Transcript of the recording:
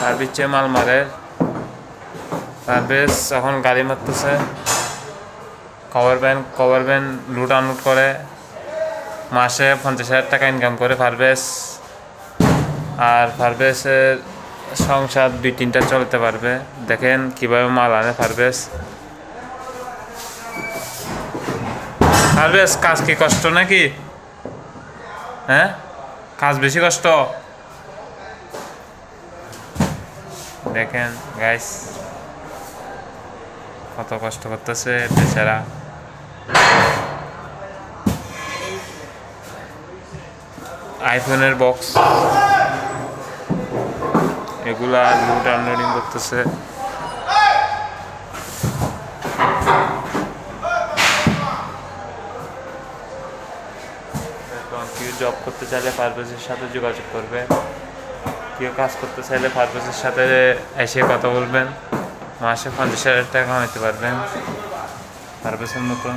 সার্ভিসে মাল মারে, সার্ভিস এখন গাড়ি মারতেছে, কভার ভ্যান লুট আনলোড করে, মাসে 50,000 টাকা ইনকাম করে পারভেজ। আর পারভেজের সংসার 2-3টা চলতে পারবে। দেখেন কিভাবে মাল আনে পারভেজ। পারভেজ কাজ কি কষ্ট নাকি? হ্যাঁ, কাজ বেশি কষ্ট। দেখেন গাইস কত কষ্ট করতেছে বেচারা। আইফোনের বক্স এগুলা লুট আনলোডিং করতেছে। কেউ জব করতে চাইলে পারভেজের সাথে যোগাযোগ করবে, কেউ কাজ করতে চাইলে পারভেজের সাথে এসে কথা বলবেন, মাসে 50,000 টাকা কামাইতে পারবেন পারভেজের মতন।